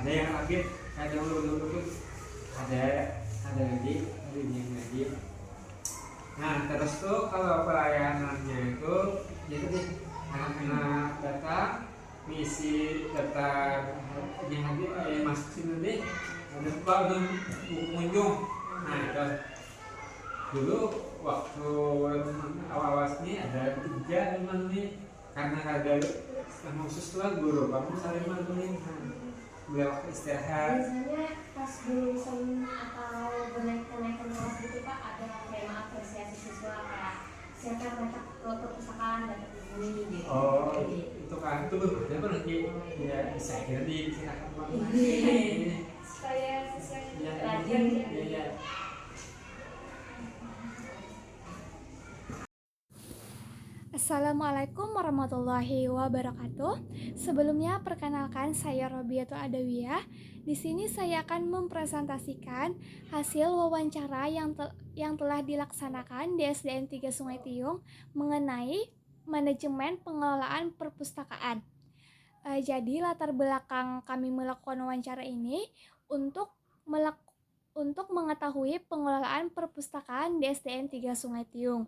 ada yang lagi ada dulu ada lagi ada yang lagi. Nah terus tuh kalau pelayanannya itu jadi deh anak-anak datang ngisi data yang nanti masuk sini deh ada pengunjung. Nah itu dulu waktu awal-awal ini ada 3 nih karena ada khusus lah guru kamu saling menemani beliau istirahat. Biasanya pas dulu atau kenaikan kelas gitu Pak ada tema apresiasi siswa kayak siapa mereka ke perpustakaan dan ini gitu. Oh itu kan itu berbeda nanti ya bisa kira di supaya sesuai ya, perhatian ya. Assalamualaikum warahmatullahi wabarakatuh. Sebelumnya perkenalkan saya Robiatul Adawiyah. Di sini saya akan mempresentasikan hasil wawancara yang telah dilaksanakan di SDN 3 Sungai Tiung mengenai manajemen pengelolaan perpustakaan. Jadi latar belakang kami melakukan wawancara ini untuk mengetahui pengelolaan perpustakaan di SDN 3 Sungai Tiung.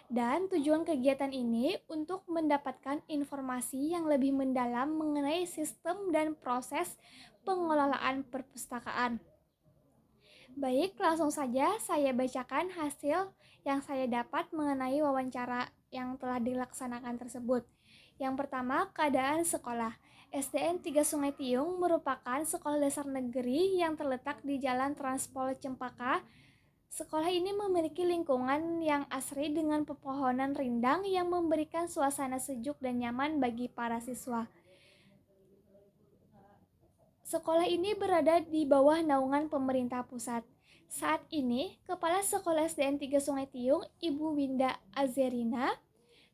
Dan tujuan kegiatan ini untuk mendapatkan informasi yang lebih mendalam mengenai sistem dan proses pengelolaan perpustakaan. Baik, langsung saja saya bacakan hasil yang saya dapat mengenai wawancara yang telah dilaksanakan tersebut. Yang pertama, keadaan sekolah. SDN 3 Sungai Tiung merupakan sekolah dasar negeri yang terletak di Jalan Transpol Cempaka. Sekolah ini memiliki lingkungan yang asri dengan pepohonan rindang yang memberikan suasana sejuk dan nyaman bagi para siswa. Sekolah ini berada di bawah naungan pemerintah pusat. Saat ini, Kepala Sekolah SDN 3 Sungai Tiung, Ibu Winda Azerina,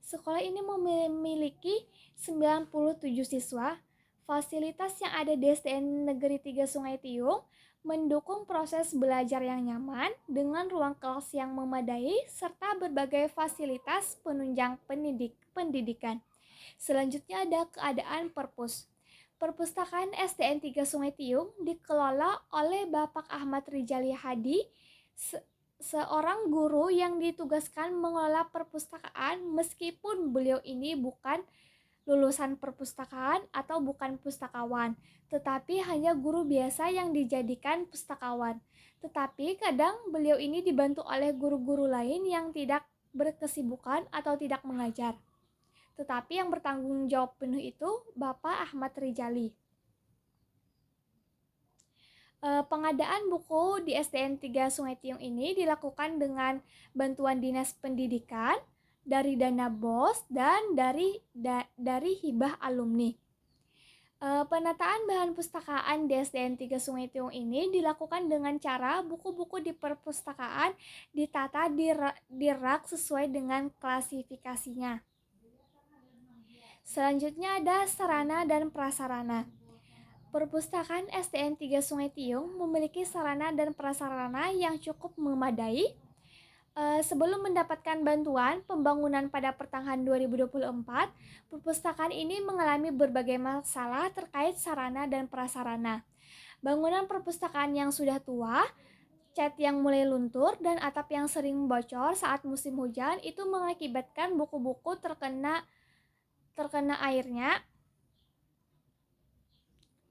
sekolah ini memiliki 97 siswa. Fasilitas yang ada di SDN Negeri 3 Sungai Tiung mendukung proses belajar yang nyaman dengan ruang kelas yang memadai serta berbagai fasilitas penunjang pendidikan. Selanjutnya ada keadaan perpus. Perpustakaan SDN 3 Sungai Tiung dikelola oleh Bapak Ahmad Rijali Hadi, seorang guru yang ditugaskan mengelola perpustakaan meskipun beliau ini bukan lulusan perpustakaan atau bukan pustakawan, tetapi hanya guru biasa yang dijadikan pustakawan. Tetapi kadang beliau ini dibantu oleh guru-guru lain yang tidak berkesibukan atau tidak mengajar. Tetapi yang bertanggung jawab penuh itu Bapak Ahmad Rijali. Pengadaan buku di SDN 3 Sungai Tiung ini dilakukan dengan bantuan Dinas Pendidikan, dari dana BOS dan dari hibah alumni. Penataan bahan pustakaan di SDN 3 Sungai Tiung ini dilakukan dengan cara buku-buku di perpustakaan ditata di rak sesuai dengan klasifikasinya. Selanjutnya ada sarana dan prasarana. Perpustakaan SDN 3 Sungai Tiung memiliki sarana dan prasarana yang cukup memadai. Sebelum mendapatkan bantuan pembangunan pada pertengahan 2024, perpustakaan ini mengalami berbagai masalah terkait sarana dan prasarana. Bangunan perpustakaan yang sudah tua, cat yang mulai luntur, dan atap yang sering bocor saat musim hujan itu mengakibatkan buku-buku terkena airnya.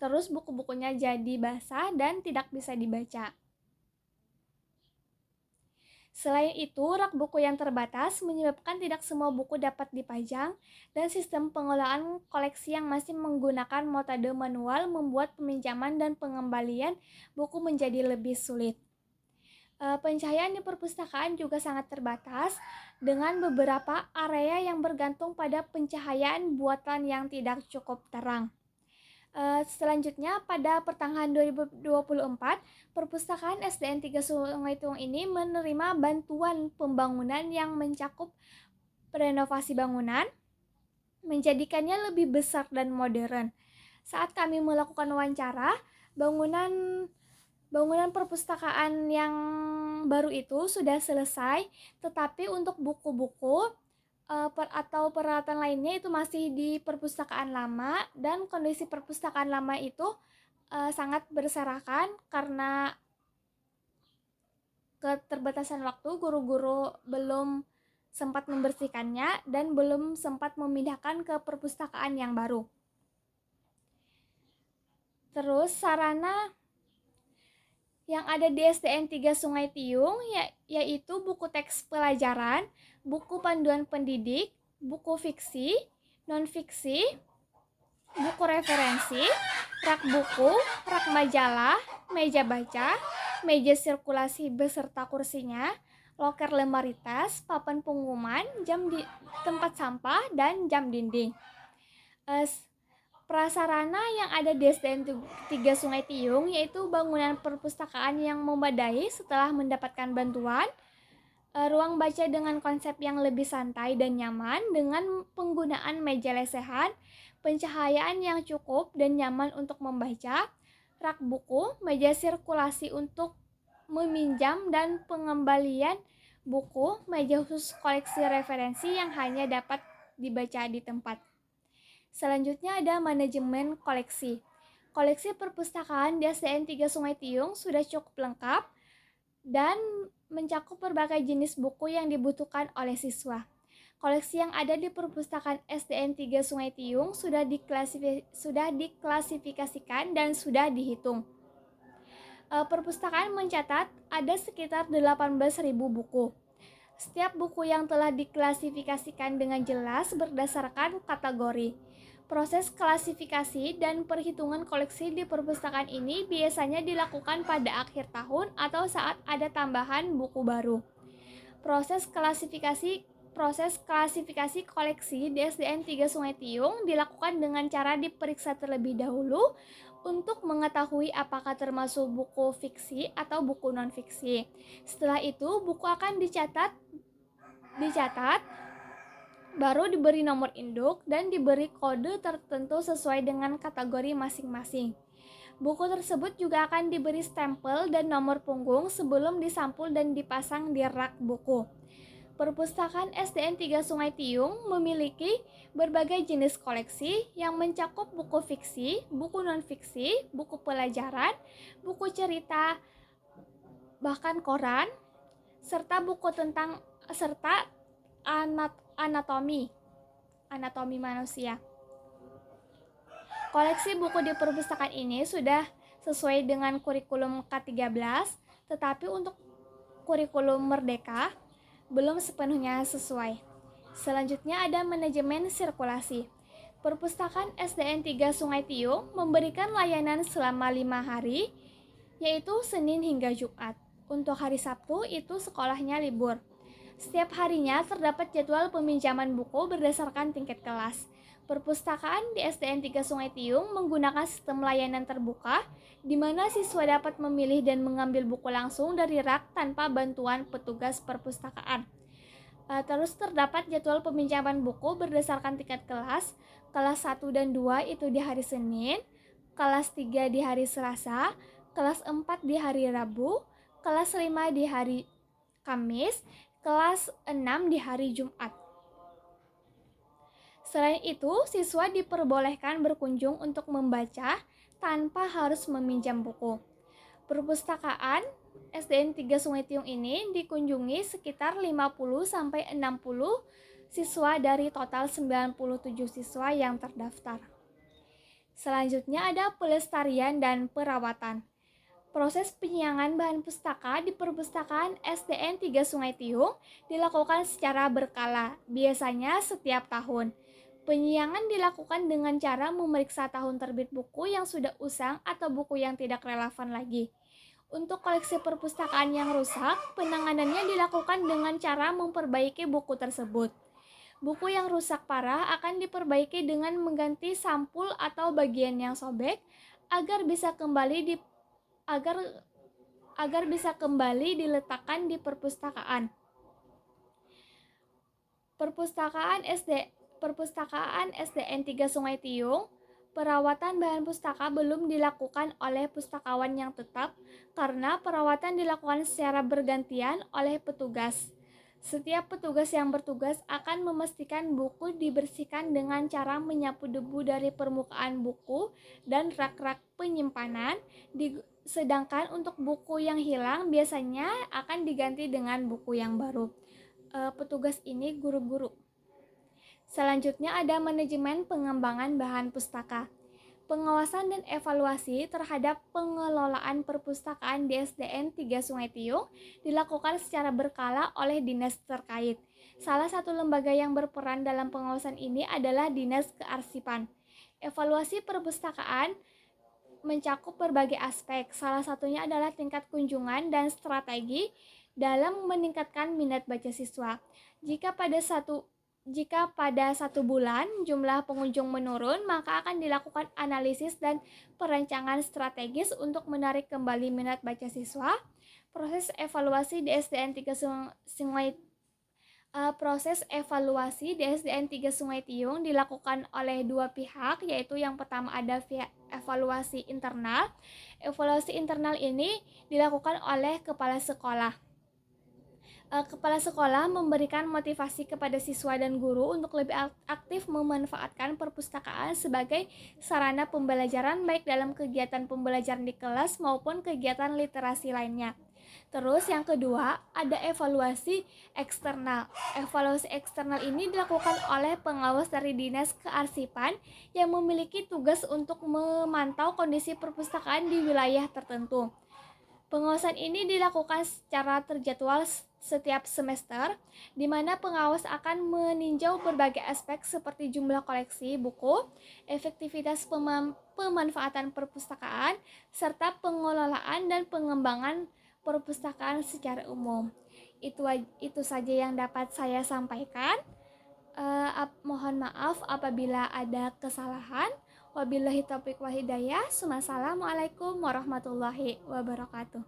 Terus buku-bukunya jadi basah dan tidak bisa dibaca. Selain itu, rak buku yang terbatas menyebabkan tidak semua buku dapat dipajang dan sistem pengelolaan koleksi yang masih menggunakan metode manual membuat peminjaman dan pengembalian buku menjadi lebih sulit. Pencahayaan di perpustakaan juga sangat terbatas dengan beberapa area yang bergantung pada pencahayaan buatan yang tidak cukup terang. Selanjutnya, pada pertengahan 2024, Perpustakaan SDN 3 Sungai Tiung ini menerima bantuan pembangunan yang mencakup renovasi bangunan, menjadikannya lebih besar dan modern. Saat kami melakukan wawancara, bangunan perpustakaan yang baru itu sudah selesai, tetapi untuk buku-buku atau peralatan lainnya itu masih di perpustakaan lama, dan kondisi perpustakaan lama itu sangat berserakan karena keterbatasan waktu. Guru-guru belum sempat membersihkannya dan belum sempat memindahkan ke perpustakaan yang baru. Terus sarana yang ada di SDN 3 Sungai Tiung yaitu buku teks pelajaran, buku panduan pendidik, buku fiksi, non-fiksi, buku referensi, rak buku, rak majalah, meja baca, meja sirkulasi beserta kursinya, loker lemari tas, papan pengumuman, jam di tempat sampah, dan jam dinding. Prasarana yang ada di SDN 3 Sungai Tiung yaitu bangunan perpustakaan yang memadai setelah mendapatkan bantuan, ruang baca dengan konsep yang lebih santai dan nyaman dengan penggunaan meja lesehan, pencahayaan yang cukup dan nyaman untuk membaca, rak buku, meja sirkulasi untuk meminjam dan pengembalian buku, meja khusus koleksi referensi yang hanya dapat dibaca di tempat. Selanjutnya ada manajemen koleksi. Koleksi perpustakaan di SDN 3 Sungai Tiung sudah cukup lengkap dan mencakup berbagai jenis buku yang dibutuhkan oleh siswa. Koleksi yang ada di perpustakaan SDN 3 Sungai Tiung sudah diklasifikasikan dan sudah dihitung. Perpustakaan mencatat ada sekitar 18.000 buku. Setiap buku yang telah diklasifikasikan dengan jelas berdasarkan kategori. Proses klasifikasi dan perhitungan koleksi di perpustakaan ini biasanya dilakukan pada akhir tahun atau saat ada tambahan buku baru. Proses klasifikasi koleksi di SDN 3 Sungai Tiung dilakukan dengan cara diperiksa terlebih dahulu untuk mengetahui apakah termasuk buku fiksi atau buku non-fiksi. Setelah itu, buku akan dicatat, baru diberi nomor induk dan diberi kode tertentu sesuai dengan kategori masing-masing. Buku tersebut juga akan diberi stempel dan nomor punggung sebelum disampul dan dipasang di rak buku. Perpustakaan SDN 3 Sungai Tiung memiliki berbagai jenis koleksi yang mencakup buku fiksi, buku non-fiksi, buku pelajaran, buku cerita, bahkan koran, serta buku tentang anatomi manusia. Koleksi buku di perpustakaan ini sudah sesuai dengan kurikulum K13, tetapi untuk kurikulum Merdeka belum sepenuhnya sesuai. Selanjutnya ada manajemen sirkulasi. Perpustakaan SDN 3 Sungai Tiung memberikan layanan selama 5 hari, yaitu Senin hingga Jumat. Untuk hari Sabtu itu sekolahnya libur. Setiap harinya terdapat jadwal peminjaman buku berdasarkan tingkat kelas. Perpustakaan di SDN 3 Sungai Tiung menggunakan sistem layanan terbuka, di mana siswa dapat memilih dan mengambil buku langsung dari rak tanpa bantuan petugas perpustakaan. Terus terdapat jadwal peminjaman buku berdasarkan tingkat kelas. Kelas 1 dan 2 itu di hari Senin, kelas 3 di hari Selasa, kelas 4 di hari Rabu, kelas 5 di hari Kamis, kelas 6 di hari Jumat. Selain itu, siswa diperbolehkan berkunjung untuk membaca tanpa harus meminjam buku. Perpustakaan SDN 3 Sungai Tiung ini dikunjungi sekitar 50-60 siswa dari total 97 siswa yang terdaftar. Selanjutnya ada pelestarian dan perawatan. Proses penyiangan bahan pustaka di perpustakaan SDN 3 Sungai Tiung dilakukan secara berkala, biasanya setiap tahun. Penyiangan dilakukan dengan cara memeriksa tahun terbit buku yang sudah usang atau buku yang tidak relevan lagi. Untuk koleksi perpustakaan yang rusak, penanganannya dilakukan dengan cara memperbaiki buku tersebut. Buku yang rusak parah akan diperbaiki dengan mengganti sampul atau bagian yang sobek agar bisa kembali diletakkan di perpustakaan. Perpustakaan SDN 3 Sungai Tiung, perawatan bahan pustaka belum dilakukan oleh pustakawan yang tetap karena perawatan dilakukan secara bergantian oleh petugas. Setiap petugas yang bertugas akan memastikan buku dibersihkan dengan cara menyapu debu dari permukaan buku dan rak-rak penyimpanan. Sedangkan untuk buku yang hilang biasanya akan diganti dengan buku yang baru. Petugas ini guru-guru. Selanjutnya ada manajemen pengembangan bahan pustaka. Pengawasan dan evaluasi terhadap pengelolaan perpustakaan di SDN 3 Sungai Tiung dilakukan secara berkala oleh dinas terkait. Salah satu lembaga yang berperan dalam pengawasan ini adalah Dinas Kearsipan. Evaluasi perpustakaan mencakup berbagai aspek, salah satunya adalah tingkat kunjungan dan strategi dalam meningkatkan minat baca siswa. Jika pada satu bulan jumlah pengunjung menurun, maka akan dilakukan analisis dan perencanaan strategis untuk menarik kembali minat baca siswa. Proses evaluasi di SDN 3 Sungai Tiung dilakukan oleh dua pihak, yaitu yang pertama ada evaluasi internal. Evaluasi internal ini dilakukan oleh kepala sekolah. Kepala sekolah memberikan motivasi kepada siswa dan guru untuk lebih aktif memanfaatkan perpustakaan sebagai sarana pembelajaran baik dalam kegiatan pembelajaran di kelas maupun kegiatan literasi lainnya. Terus yang kedua ada evaluasi eksternal. Evaluasi eksternal ini dilakukan oleh pengawas dari Dinas Kearsipan yang memiliki tugas untuk memantau kondisi perpustakaan di wilayah tertentu. Pengawasan ini dilakukan secara terjadwal setiap semester, di mana pengawas akan meninjau berbagai aspek seperti jumlah koleksi buku, efektivitas pemanfaatan perpustakaan, serta pengelolaan dan pengembangan perpustakaan secara umum. Itu saja yang dapat saya sampaikan. Mohon maaf apabila ada kesalahan. Wabillahi taufiq wal hidayah. Wassalamualaikum warahmatullahi wabarakatuh.